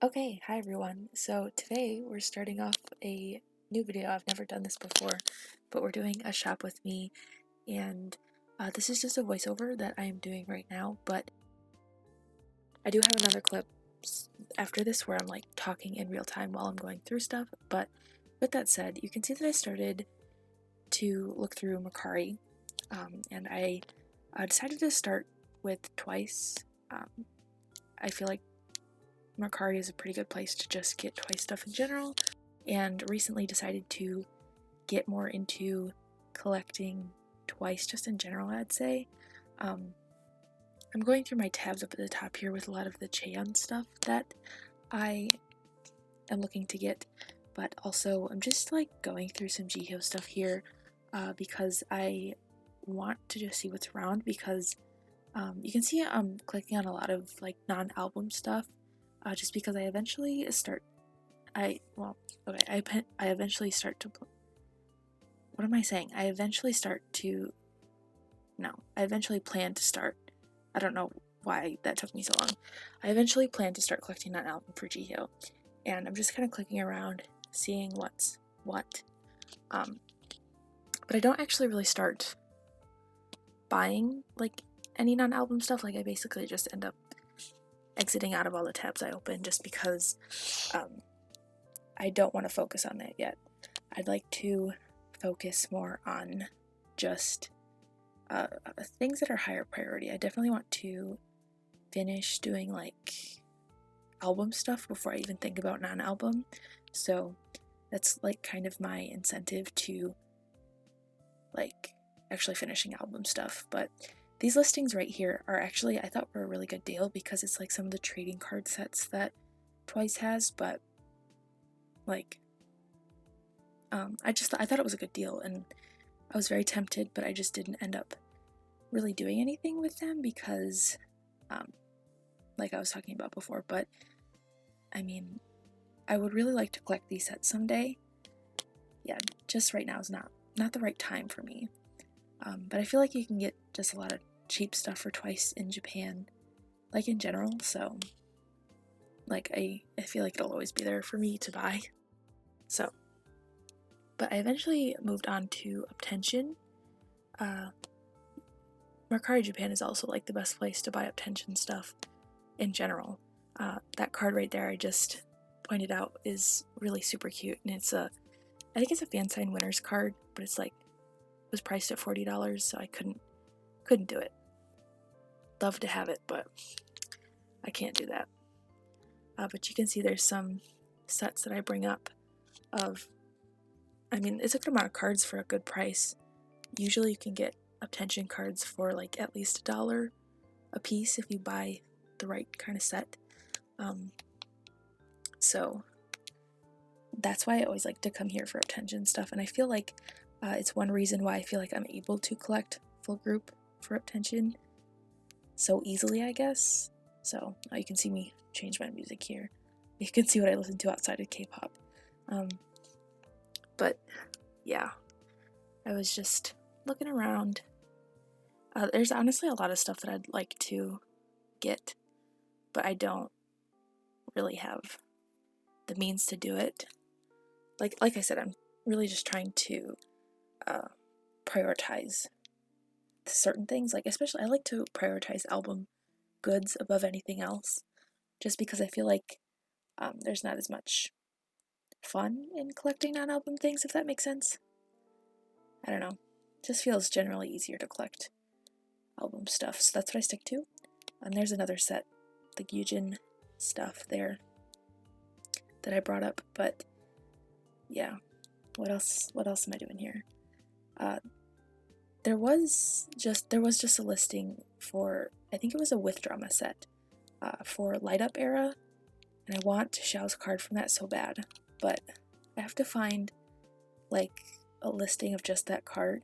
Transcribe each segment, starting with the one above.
Okay, hi everyone. So today we're starting off a new video. I've never done this before, but we're doing a shop with me, and this is just a voiceover that I am doing right now, but I do have another clip after this where I'm like talking in real time while I'm going through stuff. But with that said, you can see that I started to look through Mercari, and I decided to start with Twice. I feel like Mercari is a pretty good place to just get Twice stuff in general, and recently decided to get more into collecting Twice just in general, I'd say. I'm going through my tabs up at the top here with a lot of the Chan stuff that I am looking to get, but also I'm just like going through some Jihyo stuff here because I want to just see what's around because you can see I'm clicking on a lot of like non-album stuff just because I eventually start I eventually start to what am I saying? I eventually plan to start. I don't know why that took me so long. I eventually plan to start collecting that album for Jihyo, and I'm just kind of clicking around, seeing what's what. But I don't actually really start buying like any non-album stuff. Like I basically just end up exiting out of all the tabs I open just because I don't want to focus on that yet. I'd like to focus more on just things that are higher priority. I definitely want to finish doing like album stuff before I even think about non-album. So that's like kind of my incentive to like actually finishing album stuff. But these listings right here are actually, I thought, were a really good deal because it's like some of the trading card sets that Twice has, but like I thought it was a good deal, and I was very tempted, but I just didn't end up really doing anything with them because like I was talking about before. But I mean, I would really like to collect these sets someday. Yeah, just right now is not the right time for me. But I feel like you can get just a lot of cheap stuff for Twice in Japan, like in general, so like I feel like it'll always be there for me to buy. So, but I eventually moved on to Uptension. Mercari Japan is also like the best place to buy Uptension stuff in general. That card right there I just pointed out is really super cute, and I think it's a fan sign winners card, but it's like it was priced at $40, so I couldn't do it. Love to have it, but I can't do that. But you can see there's some sets that I bring up of, I mean, it's a good amount of cards for a good price. Usually you can get Uptension cards for like at least $1 a piece if you buy the right kind of set. So that's why I always like to come here for Uptension stuff, and I feel like it's one reason why I feel like I'm able to collect full group for Uptension so easily, I guess. So you can see me change my music here. You can see what I listen to outside of K-pop. But yeah, I was just looking around. There's honestly a lot of stuff that I'd like to get, but I don't really have the means to do it. Like I said, I'm really just trying to prioritize certain things. Like especially, I like to prioritize album goods above anything else, just because I feel like there's not as much fun in collecting non-album things, if that makes sense. I don't know. It just feels generally easier to collect album stuff, so that's what I stick to. And there's another set, the Gyujin stuff there that I brought up, but yeah, what else am I doing here? There was just a listing for, I think it was a With Drama set for Light Up Era, and I want Xiao's card from that so bad, but I have to find like a listing of just that card,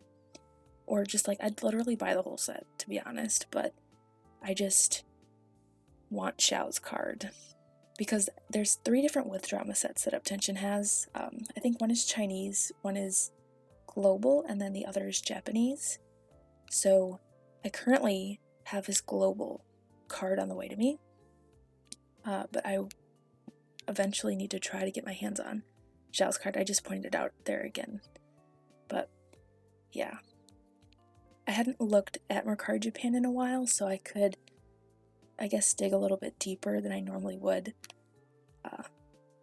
or just like I'd literally buy the whole set, to be honest, but I just want Xiao's card because there's 3 different With Drama sets that Uptension has. I think one is Chinese, one is global, and then the other is Japanese. So I currently have his global card on the way to me, but I eventually need to try to get my hands on Xiao's card. I just pointed it out there again. But yeah, I hadn't looked at Mercari Japan in a while, so I could, I guess, dig a little bit deeper than I normally would.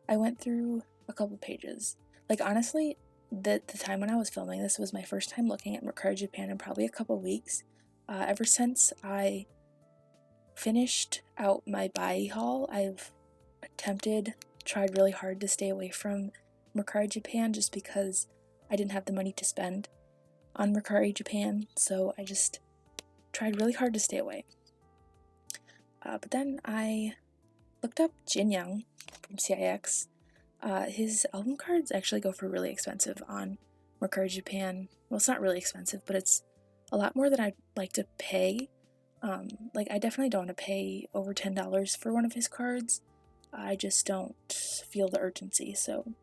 I went through a couple pages. Like, honestly, the time when I was filming this was my first time looking at Mercari Japan in probably a couple weeks. Ever since I finished out my buy haul, I've tried really hard to stay away from Mercari Japan just because I didn't have the money to spend on Mercari Japan, so I just tried really hard to stay away. But then I looked up Jin Young from CIX. His album cards actually go for really expensive on Mercari Japan. Well, it's not really expensive, but it's a lot more than I'd like to pay. Like, I definitely don't want to pay over $10 for one of his cards. I just don't feel the urgency, so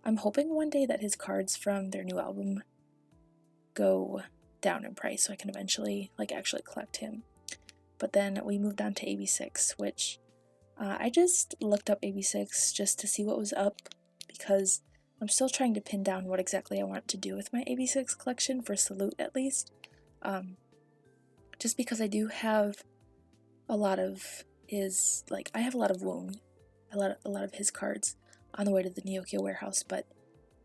I'm hoping one day that his cards from their new album go down in price so I can eventually, like, actually collect him. But then we moved on to AB6, which I just looked up AB6 just to see what was up, because I'm still trying to pin down what exactly I want to do with my AB6 collection, for Salute at least. Just because I do have a lot of his, like, I have a lot of Woong, a lot of his cards on the way to the Neokyo warehouse, but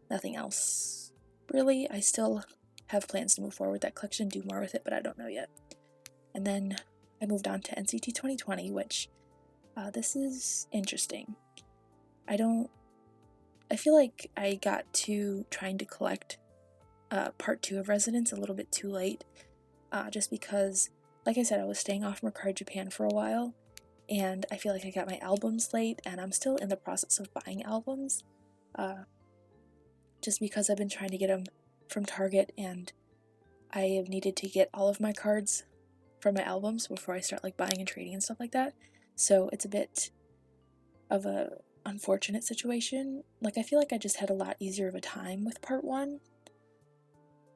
nothing else. Really, I still have plans to move forward with that collection, do more with it, but I don't know yet. And then I moved on to NCT 2020, which, this is interesting. I feel like I got to trying to collect part 2 of Residence a little bit too late, just because, like I said, I was staying off Mercari Japan for a while, and I feel like I got my albums late, and I'm still in the process of buying albums, just because I've been trying to get them from Target, and I have needed to get all of my cards from my albums before I start, like, buying and trading and stuff like that. So it's a bit of a unfortunate situation. Like, I feel like I just had a lot easier of a time with part 1,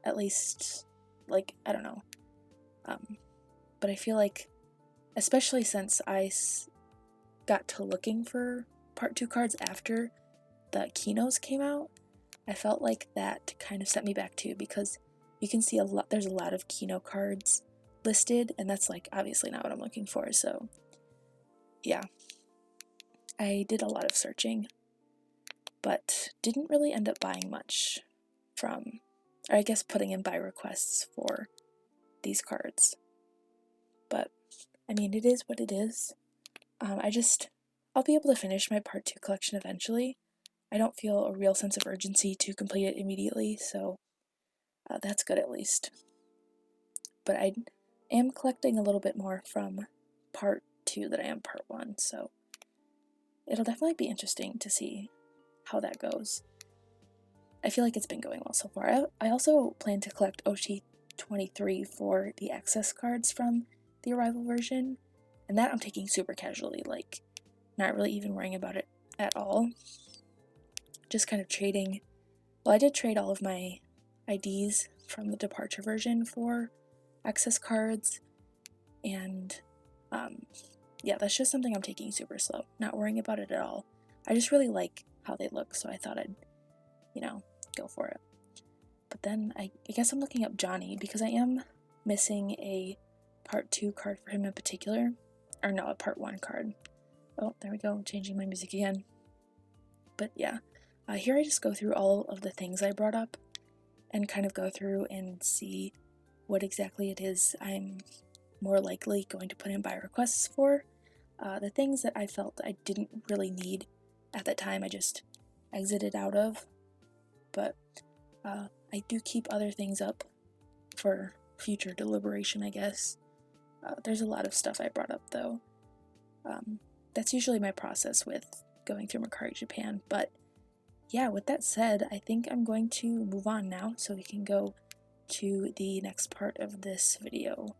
at least, like, I don't know. But I feel like, especially since I got to looking for part 2 cards after the Kinos came out, I felt like that kind of set me back too, because you can see there's a lot of Kino cards listed, and that's, like, obviously not what I'm looking for, so yeah. I did a lot of searching, but didn't really end up buying much from, or I guess putting in buy requests for these cards. But, I mean, it is what it is. I'll be able to finish my part 2 collection eventually. I don't feel a real sense of urgency to complete it immediately, so that's good at least. But I am collecting a little bit more from part 2 than I am part 1, so it'll definitely be interesting to see how that goes. I feel like it's been going well so far. I also plan to collect OT23 for the access cards from the Arrival version, and that I'm taking super casually, like, not really even worrying about it at all. Just kind of trading. Well, I did trade all of my IDs from the Departure version for access cards, and yeah, that's just something I'm taking super slow, not worrying about it at all. I just really like how they look, so I thought I'd, go for it. But then I guess I'm looking up Johnny, because I am missing a part 2 card for him in particular. Or no, a part 1 card. Oh, there we go, changing my music again. But yeah, here I just go through all of the things I brought up, and kind of go through and see what exactly it is I'm more likely going to put in buy requests for. The things that I felt I didn't really need at that time, I just exited out of. But I do keep other things up for future deliberation, I guess. There's a lot of stuff I brought up, though. That's usually my process with going through Mercari Japan. But yeah, with that said, I think I'm going to move on now, so we can go to the next part of this video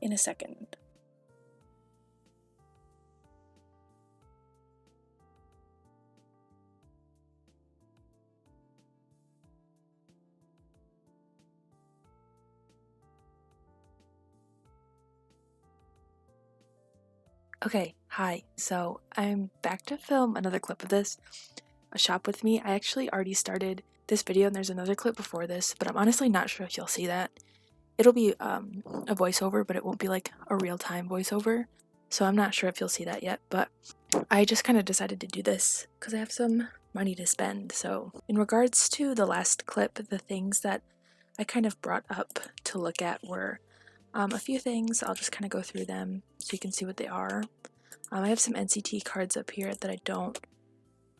in a second. Okay, Hi, so I'm back to film another clip of this, a shop with me. I actually already started this video and there's another clip before this, but I'm honestly not sure if you'll see that. It'll be a voiceover, but it won't be like a real-time voiceover, so I'm not sure if you'll see that yet, but I just kind of decided to do this because I have some money to spend. So in regards to the last clip, the things that I kind of brought up to look at were a few things. I'll just kind of go through them so you can see what they are. I have some NCT cards up here that I don't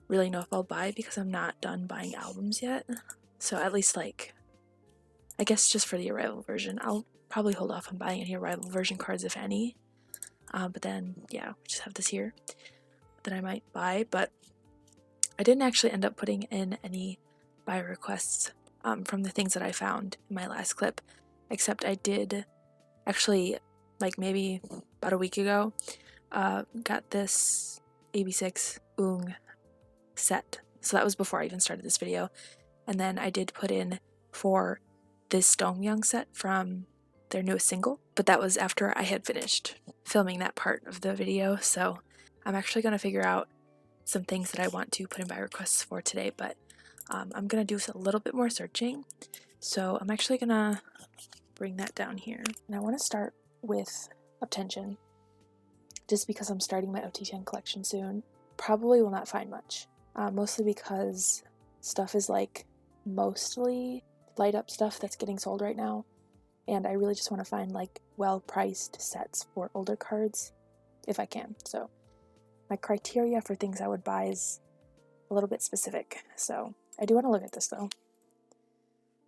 really know if I'll buy because I'm not done buying albums yet. So at least like, I guess just for the Arrival version, I'll probably hold off on buying any Arrival version cards if any. But then, yeah, we just have this here that I might buy, but I didn't actually end up putting in any buy requests from the things that I found in my last clip, except I did actually, like maybe about a week ago, got this AB6 set. So that was before I even started this video. And then I did put in for this Dongmyeong set from their newest single, but that was after I had finished filming that part of the video. So I'm actually going to figure out some things that I want to put in buy requests for today, but I'm going to do a little bit more searching. So I'm actually going to bring that down here. And I want to start with Obtention, just because I'm starting my OT10 collection soon. Probably will not find much, mostly because stuff is like mostly light up stuff that's getting sold right now, and I really just want to find like well-priced sets for older cards if I can. So my criteria for things I would buy is a little bit specific, so I do want to look at this though.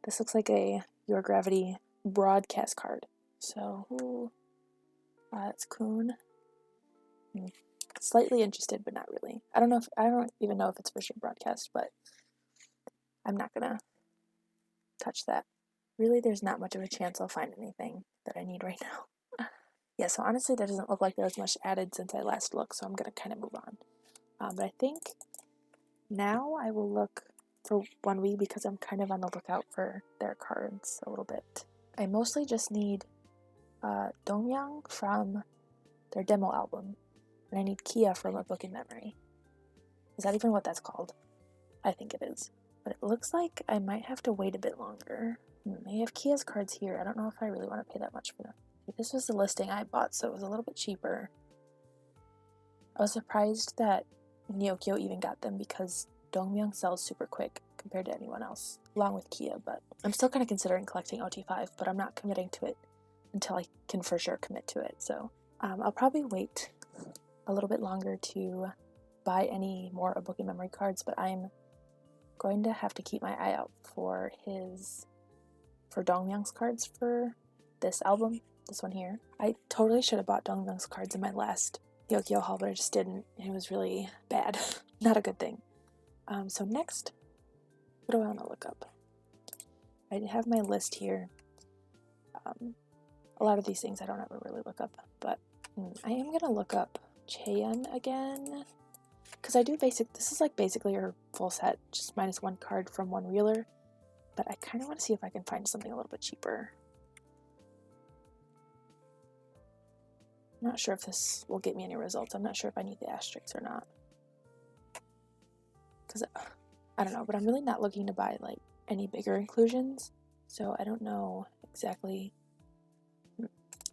This looks like a Your Gravity broadcast card, so that's Kun. Slightly interested, but not really. I don't even know if it's for sure broadcast, but I'm not gonna touch that. Really, there's not much of a chance I'll find anything that I need right now. Yeah, so honestly, there doesn't look like there was much added since I last looked, so I'm gonna kind of move on. But I think now I will look for 1W because I'm kind of on the lookout for their cards a little bit. I mostly just need Dongmyeong from their demo album, and I need Kia from A Book in Memory. Is that even what that's called? I think it is. But it looks like I might have to wait a bit longer. They have Kia's cards here. I don't know if I really want to pay that much for them. This was the listing I bought, so it was a little bit cheaper. I was surprised that Neokyo even got them because Dongmyeong sells super quick compared to anyone else, along with Kia, but I'm still kind of considering collecting OT5, but I'm not committing to it until I can for sure commit to it, so I'll probably wait a little bit longer to buy any more A Book in Memory cards, but I'm going to have to keep my eye out for Dongmyeong's cards for this album, this one here. I totally should have bought Dongmyeong's cards in my last neokyo haul, but I just didn't. It was really bad. Not a good thing. So next, what do I want to look up? I have my list here. A lot of these things I don't ever really look up, but I am going to look up Chaeyeon again, because I do this is like basically her full set, just minus one card from one reeler, but I kind of want to see if I can find something a little bit cheaper. I'm not sure if this will get me any results. I'm not sure if I need the asterisks or not, because I don't know, but I'm really not looking to buy like any bigger inclusions, so I don't know exactly.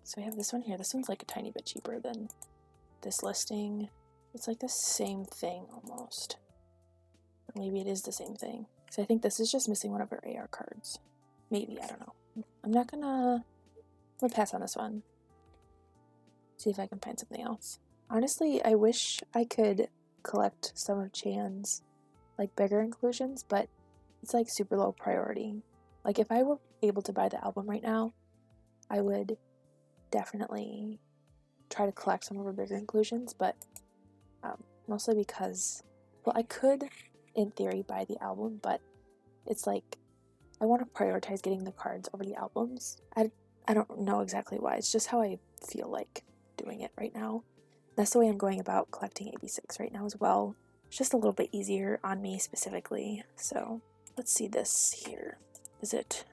So we have this one here. This one's like a tiny bit cheaper than this listing. It's like the same thing almost. Or maybe it is the same thing. So I think this is just missing one of her AR cards. Maybe, I don't know. I'm gonna pass on this one. See if I can find something else. Honestly, I wish I could collect some of Chan's like bigger inclusions, but it's like super low priority. Like if I were able to buy the album right now, I would definitely try to collect some of her bigger inclusions, but mostly because, well, I could in theory buy the album, but it's like I want to prioritize getting the cards over the albums. I don't know exactly why. It's just how I feel like doing it right now. That's the way I'm going about collecting AB6 right now as well. It's just a little bit easier on me specifically. So let's see this here. Is it?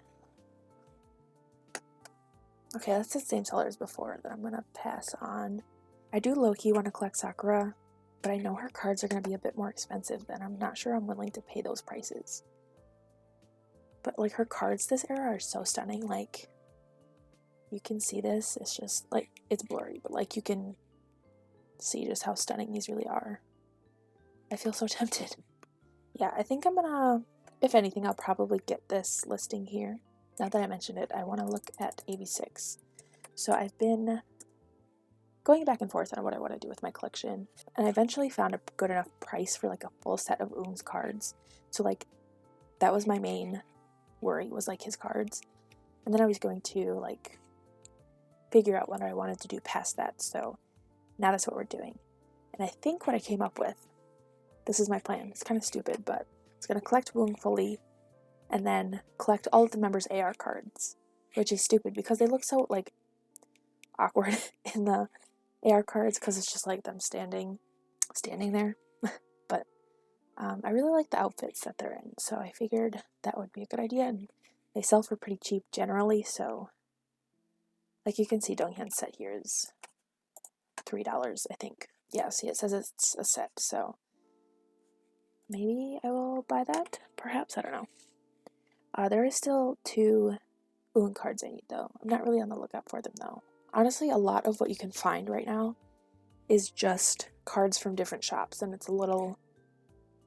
Okay, that's the same seller as before that I'm gonna pass on. I do low-key want to collect Sakura, but I know her cards are going to be a bit more expensive, and I'm not sure I'm willing to pay those prices. But like her cards this era are so stunning, like you can see this, it's just like, it's blurry, but like you can see just how stunning these really are. I feel so tempted. Yeah, I think I'm gonna, if anything, I'll probably get this listing here. Now that I mentioned it, I want to look at AB6. So I've been going back and forth on what I want to do with my collection, and I eventually found a good enough price for like a full set of Oom's cards. So like, that was my main worry, was like his cards. And then I was going to like figure out what I wanted to do past that, so now that's what we're doing. And I think what I came up with, this is my plan, it's kind of stupid, but it's going to collect Woong fully, and then collect all of the members' AR cards, which is stupid because they look so like awkward in the AR cards because it's just like them standing there. But I really like the outfits that they're in, so I figured that would be a good idea, and they sell for pretty cheap generally, so like you can see Donghyun's set here is $3, I think. Yeah, see it says it's a set, so maybe I will buy that? Perhaps, I don't know. There is still 2 Oon cards I need though. I'm not really on the lookout for them though. Honestly, a lot of what you can find right now is just cards from different shops, and it's a little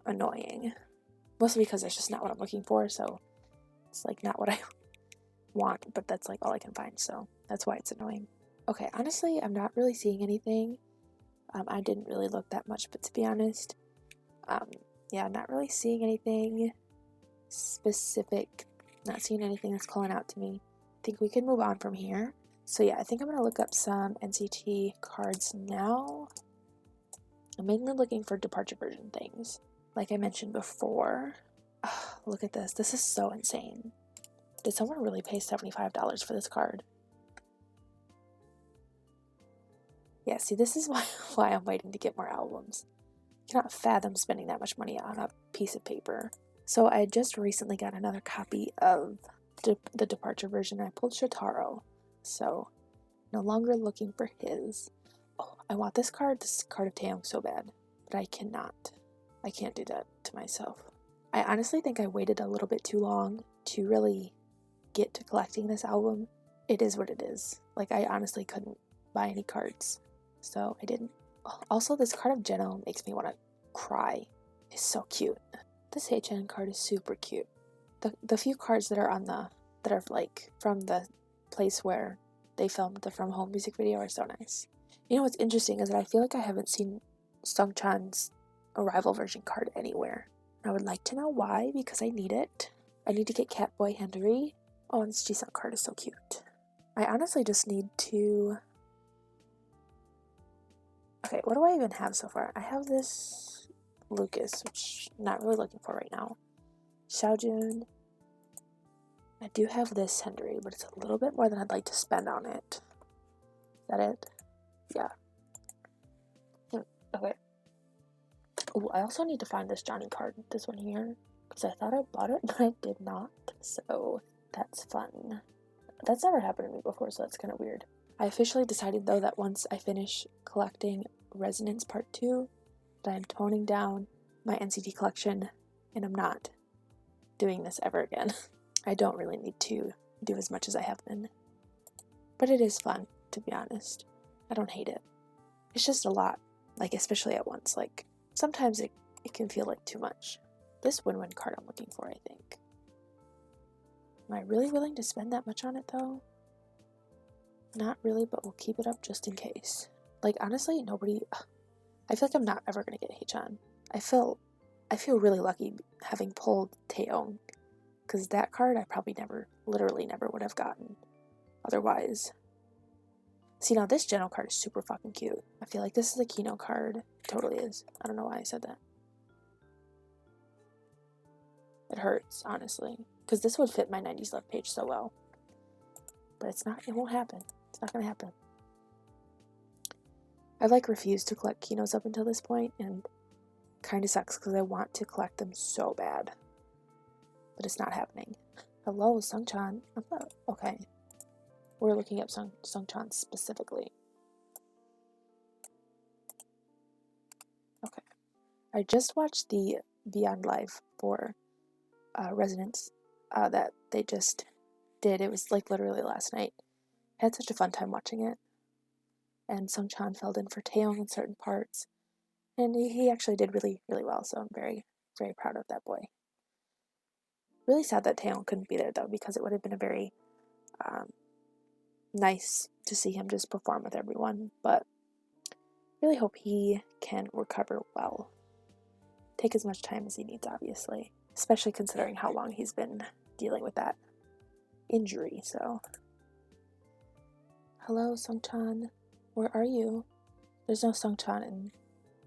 annoying. Mostly because that's just not what I'm looking for, so it's like not what I want, but that's like all I can find, so that's why it's annoying. Okay, honestly, I'm not really seeing anything. I didn't really look that much, but to be honest, yeah, not really seeing anything specific, not seeing anything that's calling out to me. I think we can move on from here. So yeah, I think I'm going to look up some NCT cards now. I'm mainly looking for departure version things. Like I mentioned before, look at this. This is so insane. Did someone really pay $75 for this card? Yeah, see, this is why I'm waiting to get more albums. I cannot fathom spending that much money on a piece of paper. So I just recently got another copy of the departure version. I pulled Shotaro, so no longer looking for his. Oh, I want this card of Taeyong so bad, but I cannot. I can't do that to myself. I honestly think I waited a little bit too long to really get to collecting this album. It is what it is. Like, I honestly couldn't buy any cards, so I didn't. Also, this card of Jeno makes me want to cry. It's so cute. This Haechan card is super cute. The few cards that are like from the place where they filmed the From Home music video are so nice. You know what's interesting is that I feel like I haven't seen Sungchan's Arrival version card anywhere. I would like to know why, because I need it. I need to get Catboy Henry. Oh, and this Jisung card is so cute. I honestly just need to... Okay, what do I even have so far? I have this Lucas, which I'm not really looking for right now. Xiaojun. I do have this Henry, but it's a little bit more than I'd like to spend on it. Is that it? Yeah. Okay. Oh, I also need to find this Johnny card, this one here, because I thought I bought it, but I did not, so that's fun. That's never happened to me before, so that's kind of weird. I officially decided, though, that once I finish collecting Resonance Part 2, that I'm toning down my NCT collection, and I'm not doing this ever again. I don't really need to do as much as I have been. But it is fun, to be honest. I don't hate it. It's just a lot, like, especially at once. Like, sometimes it can feel like too much. This win-win card I'm looking for, I think. Am I really willing to spend that much on it, though? Not really, but we'll keep it up just in case. Like, honestly, I feel like I'm not ever gonna get Haechan. I feel really lucky having pulled Taeyong, because that card I probably literally never would have gotten otherwise. See, now this Geno card is super fucking cute. I feel like this is a Kino card. It totally is. I don't know why I said that. It hurts, honestly, because this would fit my 90s Love page so well. But it's not, it won't happen. It's not gonna happen. I've like refused to collect Kinos up until this point, and kind of sucks because I want to collect them so bad. But it's not happening. Hello, Sungchan. Okay. We're looking up Sungchan specifically. I just watched the Beyond Live for Resonance that they just did. It was like literally last night. I had such a fun time watching it. And Sung Chan filled in for Taeyong in certain parts. And he actually did really, really well, so I'm very, very proud of that boy. Really sad that Taeyong couldn't be there, though, because it would have been a very nice to see him just perform with everyone, but really hope he can recover well. Take as much time as he needs, obviously, especially considering how long he's been dealing with that injury, so. Hello, Sungchan. Where are you? There's no Sungchan in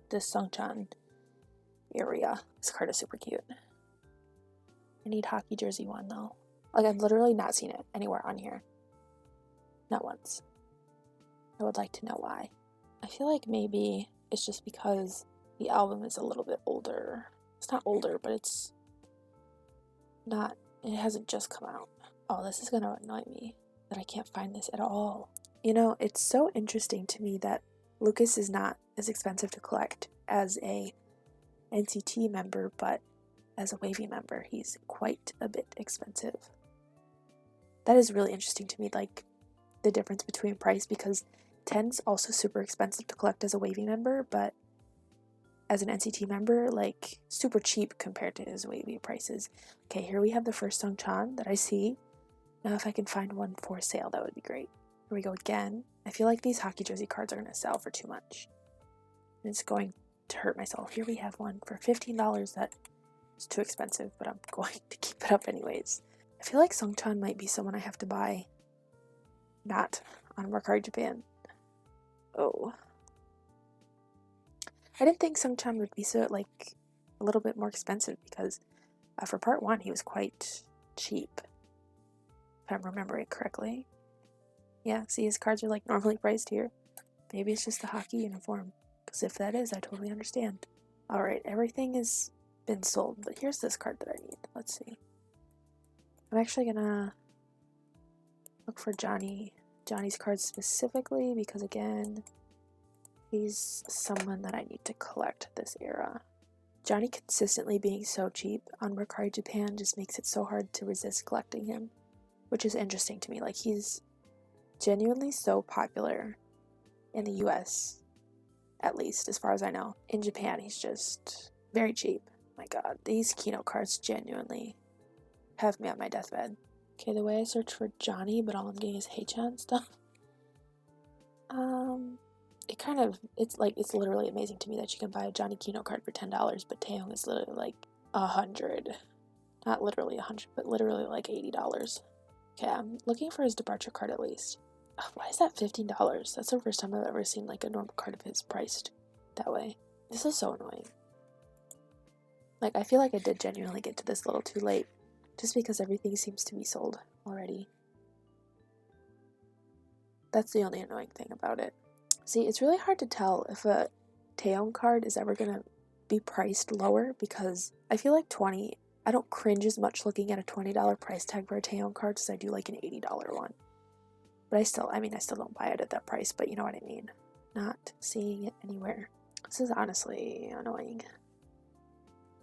this Sungchan area. This card is super cute. I need hockey jersey one, though. Like, I've literally not seen it anywhere on here. Not once. I would like to know why. I feel like maybe it's just because the album is a little bit older. It's not older, but it's not, it hasn't just come out. Oh, this is gonna annoy me that I can't find this at all. You know, it's so interesting to me that Lucas is not as expensive to collect as a NCT member, but as a Wavy member, he's quite a bit expensive. That is really interesting to me, like, the difference between price, because 10's also super expensive to collect as a Wavy member, but as an NCT member, like, super cheap compared to his Wavy prices. Okay, here we have the first Sungchan that I see. Now if I can find one for sale, that would be great. Here we go again. I feel like these hockey jersey cards are going to sell for too much. And it's going to hurt myself. Here we have one for $15 that is too expensive, but I'm going to keep it up anyways. I feel like Sungchan might be someone I have to buy not on Mercari Japan. Oh. I didn't think Sungchan would be so, like, a little bit more expensive because for part 1 he was quite cheap, if I'm remembering correctly. Yeah, see, his cards are like normally priced here. Maybe it's just the hockey uniform, because if that is, I totally understand. Alright, everything has been sold, but here's this card that I need. Let's see. I'm actually gonna look for Johnny's cards specifically, because again, he's someone that I need to collect this era. Johnny consistently being so cheap on Mercari Japan just makes it so hard to resist collecting him, which is interesting to me. Like, he's genuinely so popular in the US, at least as far as I know. In Japan, he's just very cheap. My god, these Kino cards genuinely have me on my deathbed. Okay, the way I search for Johnny, but all I'm getting is Haechan stuff. It's literally amazing to me that you can buy a Johnny Kino card for $10, but Taeyong is literally like $100. Not literally 100, but literally like $80. Okay, I'm looking for his departure card at least. Why is that $15? That's the first time I've ever seen like a normal card of his priced that way. This is so annoying. Like, I feel like I did genuinely get to this a little too late, just because everything seems to be sold already. That's the only annoying thing about it. See, it's really hard to tell if a Taeyong card is ever gonna be priced lower, because I feel like I don't cringe as much looking at a $20 price tag for a Taeyong card as I do like an $80 one. But I still don't buy it at that price, but you know what I mean. Not seeing it anywhere. This is honestly annoying.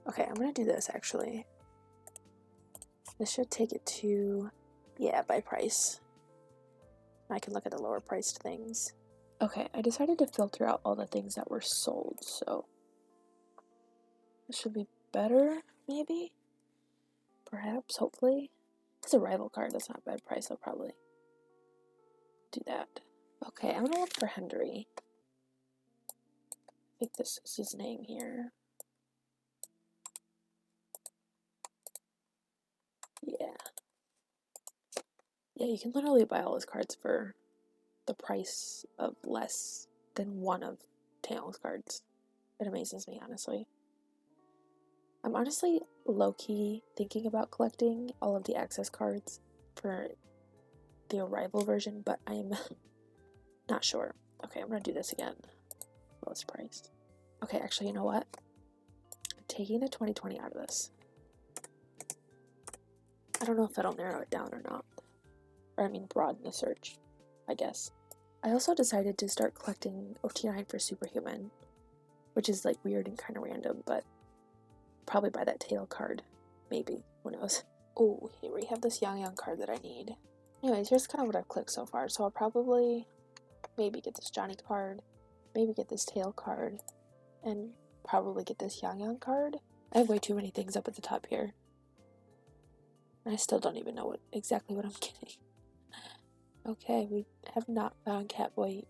Okay, I'm gonna do this actually. This should take it to, yeah, by price. I can look at the lower priced things. Okay, I decided to filter out all the things that were sold, so this should be better, maybe? Perhaps, hopefully. It's a rival card, that's not a bad price, I'll probably do that. Okay, I'm gonna look for Henry. I think this is his name here. Yeah. Yeah, you can literally buy all his cards for the price of less than one of Taeyong's cards. It amazes me, honestly. I'm honestly low-key thinking about collecting all of the access cards for the Arrival version, but I'm not sure. Okay, I'm gonna do this again. Lowest price. Okay, actually, you know what? I'm taking the 2020 out of this. I don't know if that'll narrow it down or not. Or, I mean, broaden the search, I guess. I also decided to start collecting OT9 for Superhuman. which is like weird and kind of random, but probably buy that tail card. Maybe. Who knows? Oh, here we have this Yang card that I need. Anyways, here's kind of what I've clicked so far. So I'll probably maybe get this Johnny card, maybe get this tail card, and probably get this Yang card. I have way too many things up at the top here. And I still don't even know exactly what I'm getting. Okay, we have not found Catboy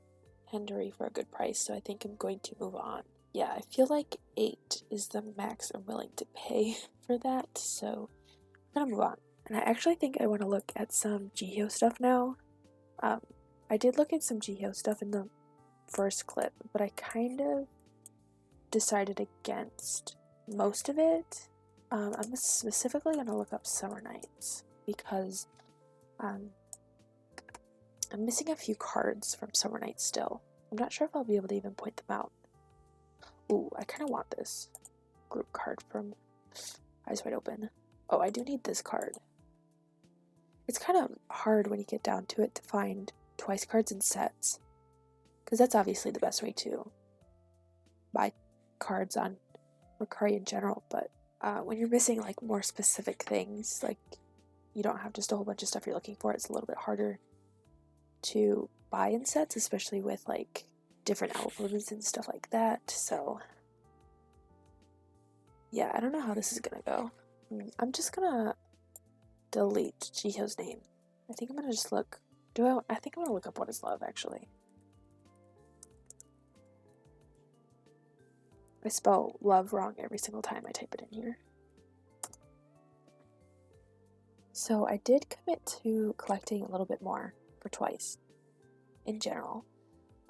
Hendery for a good price, so I think I'm going to move on. Yeah, I feel like 8 is the max I'm willing to pay for that, so I'm gonna move on. And I actually think I want to look at some Jihyo stuff now. I did look at some Jihyo stuff in the first clip, but I kind of decided against most of it. I'm specifically going to look up Summer Nights because I'm missing a few cards from Summer Nights still. I'm not sure if I'll be able to even point them out. Ooh, I kind of want this group card from Eyes Wide Open. Oh, I do need this card. It's kind of hard when you get down to it to find twice cards in sets, because that's obviously the best way to buy cards on Mercari in general, but when you're missing like more specific things, like you don't have just a whole bunch of stuff you're looking for, it's a little bit harder to buy in sets, especially with like different albums and stuff like that. So yeah, I don't know how this is gonna go. I'm just gonna delete Jihyo's name. I think I'm gonna just look. I think I'm gonna look up What Is Love actually. I spell love wrong every single time I type it in here. So I did commit to collecting a little bit more for twice in general.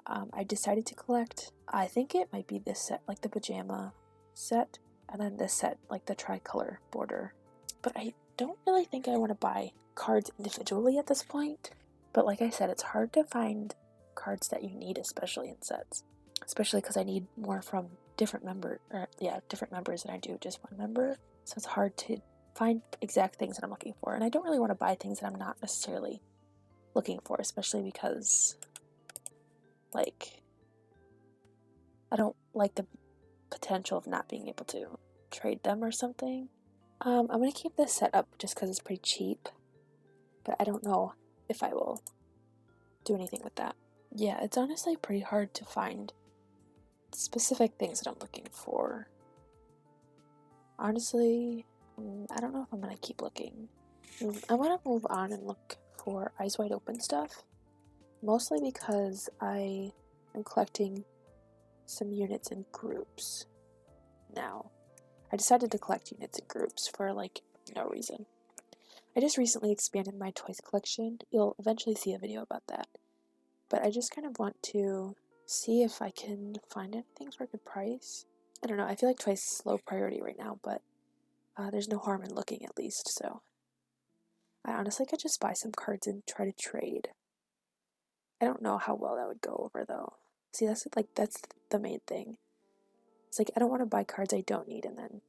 I decided to collect, I think it might be this set, like the pajama set, and then this set, like the tricolor border. But I don't really think I want to buy cards individually at this point. But like I said, it's hard to find cards that you need, especially in sets. Especially because I need more from different members than I do just one member. So it's hard to find exact things that I'm looking for. And I don't really want to buy things that I'm not necessarily looking for, especially because, like, I don't like the potential of not being able to trade them or something. I'm going to keep this set up just because it's pretty cheap. But I don't know if I will do anything with that. Yeah, it's honestly pretty hard to find specific things that I'm looking for. Honestly, I don't know if I'm gonna keep looking. I want to move on and look for Eyes Wide Open stuff, mostly because I am collecting some units in groups now. I decided to collect units in groups for like no reason. I just recently expanded my toys collection. You'll eventually see a video about that. But I just kind of want to see if I can find anything for a good price. I don't know, I feel like Twice is low priority right now, but there's no harm in looking at least, so. I honestly could just buy some cards and try to trade. I don't know how well that would go over though. See, that's the main thing. It's like, I don't want to buy cards I don't need and then,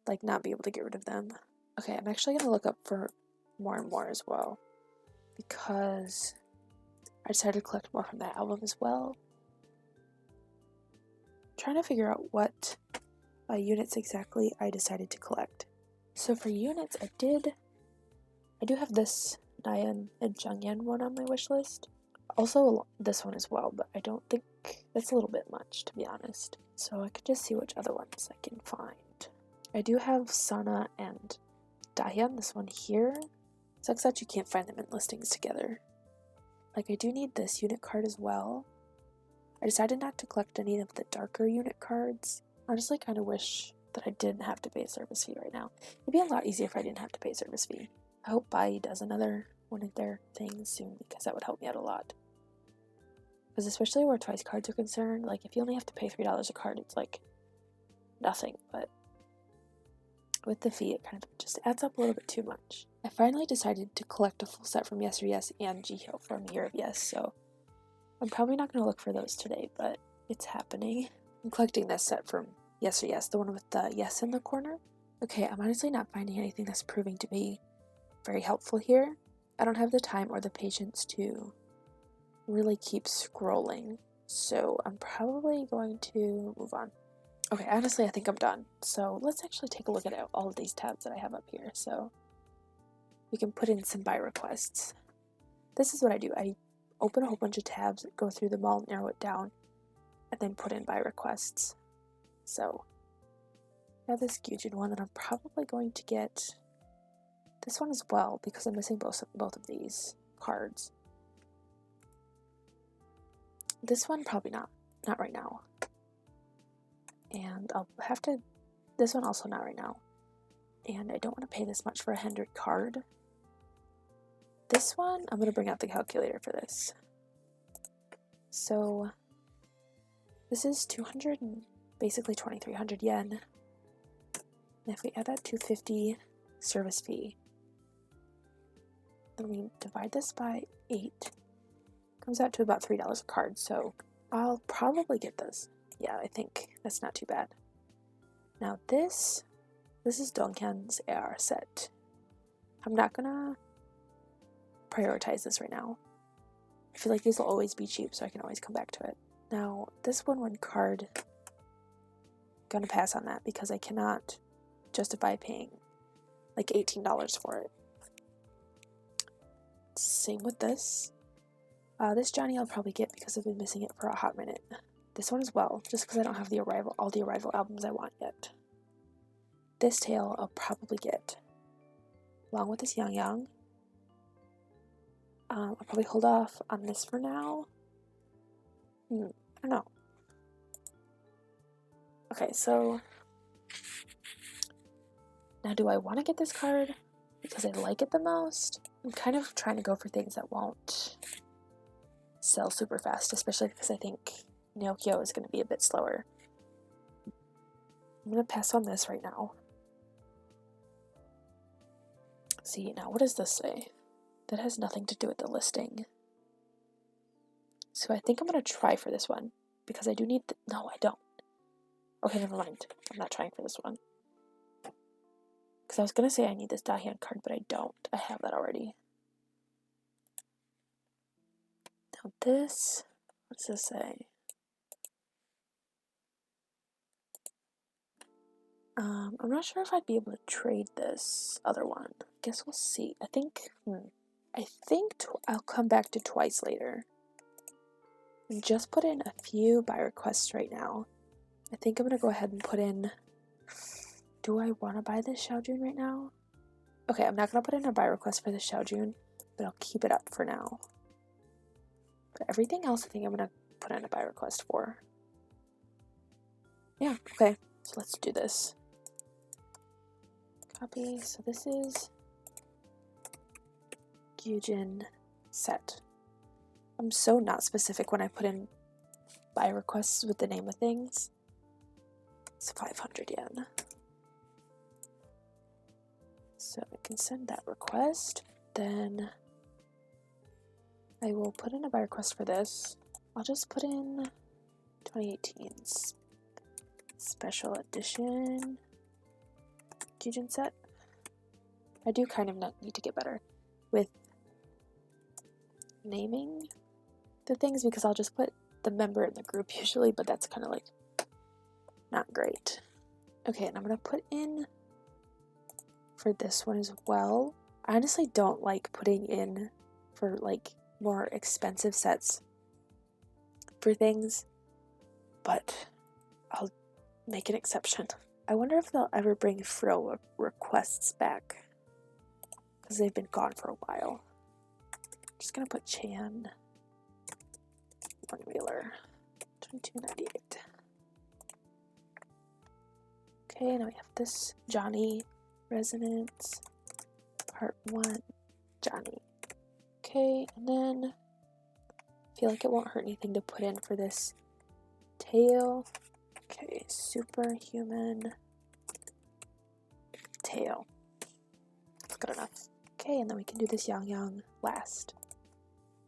like, not be able to get rid of them. Okay, I'm actually going to look up for more and more as well, because I decided to collect more from that album as well. Trying to figure out what units exactly I decided to collect. So for units, I do have this Nayeon and Jungyeon one on my wish list. Also this one as well, but I don't think that's a little bit much, to be honest. So I could just see which other ones I can find. I do have Sana and Dahyun, this one here. Sucks that you can't find them in listings together. Like, I do need this unit card as well. I decided not to collect any of the darker unit cards. I honestly kind of wish that I didn't have to pay a service fee right now. It'd be a lot easier if I didn't have to pay a service fee. I hope Bai does another one of their things soon, because that would help me out a lot. Because especially where Twice cards are concerned, like, if you only have to pay $3 a card, it's like nothing, but with the fee, it kind of just adds up a little bit too much. I finally decided to collect a full set from Yes or Yes and Jihyo from Year of Yes, so I'm probably not going to look for those today, but it's happening. I'm collecting this set from Yes or Yes, the one with the yes in the corner. Okay, I'm honestly not finding anything that's proving to be very helpful here. I don't have the time or the patience to really keep scrolling So I'm probably going to move on. Okay, honestly, I think I'm done. So let's actually take a look at all of these tabs that I have up here. So we can put in some buy requests. This is what I do. I open a whole bunch of tabs, go through them all, narrow it down, and then put in buy requests. So I have this Gyujin one that I'm probably going to get this one as well because I'm missing both of these cards. This one probably not right now. And I'll have to, this one also not right now. And I don't want to pay this much for a 100 card. This one, I'm going to bring out the calculator for this. So this is 200 and basically 2,300 yen. And if we add that 250 service fee, then we divide this by 8, comes out to about $3 a card. So I'll probably get this. Yeah, I think that's not too bad. Now this is Donghyun's AR set. I'm not gonna prioritize this right now. I feel like these will always be cheap, so I can always come back to it. Now, this one card, I'm gonna pass on that because I cannot justify paying like $18 for it. Same with this. This Johnny I'll probably get because I've been missing it for a hot minute. This one as well, just because I don't have all the Arrival albums I want yet. This tail I'll probably get, along with this Yang. I'll probably hold off on this for now. I don't know. Okay, so now do I want to get this card because I like it the most? I'm kind of trying to go for things that won't sell super fast, especially because I think neokyo is going to be a bit slower. I'm going to pass on this right now. See, now what does this say? That has nothing to do with the listing. So I think I'm going to try for this one because I do need no, I don't. Okay, never mind. I'm not trying for this one. Because I was going to say I need this Dahyun card, but I don't. I have that already. Now this, what does this say? I'm not sure if I'd be able to trade this other one. Guess we'll see. I think I'll come back to twice later. And just put in a few buy requests right now. I think I'm gonna go ahead and put in. Do I want to buy this Xiaojun right now? Okay, I'm not gonna put in a buy request for the Xiaojun, but I'll keep it up for now. But everything else, I think I'm gonna put in a buy request for. Yeah. Okay. So let's do this. Copy. So this is Gyujin set. I'm so not specific when I put in buy requests with the name of things. It's 500 yen. So I can send that request. Then I will put in a buy request for this. I'll just put in 2018's special edition Gyujin set. I do kind of need to get better with naming the things because I'll just put the member in the group usually, but that's kind of like not great. Okay, and I'm gonna put in for this one as well. I honestly don't like putting in for like more expensive sets for things, but I'll make an exception. I wonder if they'll ever bring frill requests back because they've been gone for a while. Just gonna put Chan one wheeler 2298. Okay, now we have this Johnny Resonance Part 1 Johnny. Okay, and then I feel like it won't hurt anything to put in for this tail. Okay, superhuman tail. That's good enough. Okay, and then we can do this Yang last.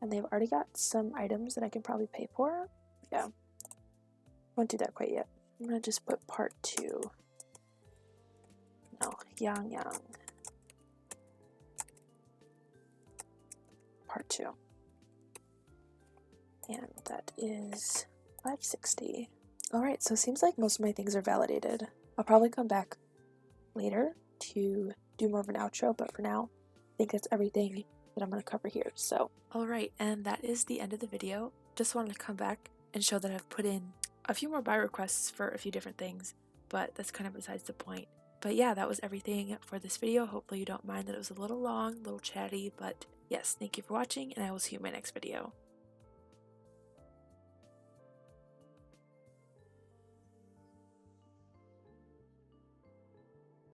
And they've already got some items that I can probably pay for. Yeah. Won't do that quite yet. I'm gonna just put part 2. No, Yang. Part 2. And that is 560. Alright, so it seems like most of my things are validated. I'll probably come back later to do more of an outro, but for now, I think that's everything that I'm going to cover here. So, alright, and that is the end of the video. Just wanted to come back and show that I've put in a few more buy requests for a few different things, but that's kind of besides the point. But yeah, that was everything for this video. Hopefully you don't mind that it was a little long, a little chatty, but yes, thank you for watching, and I will see you in my next video.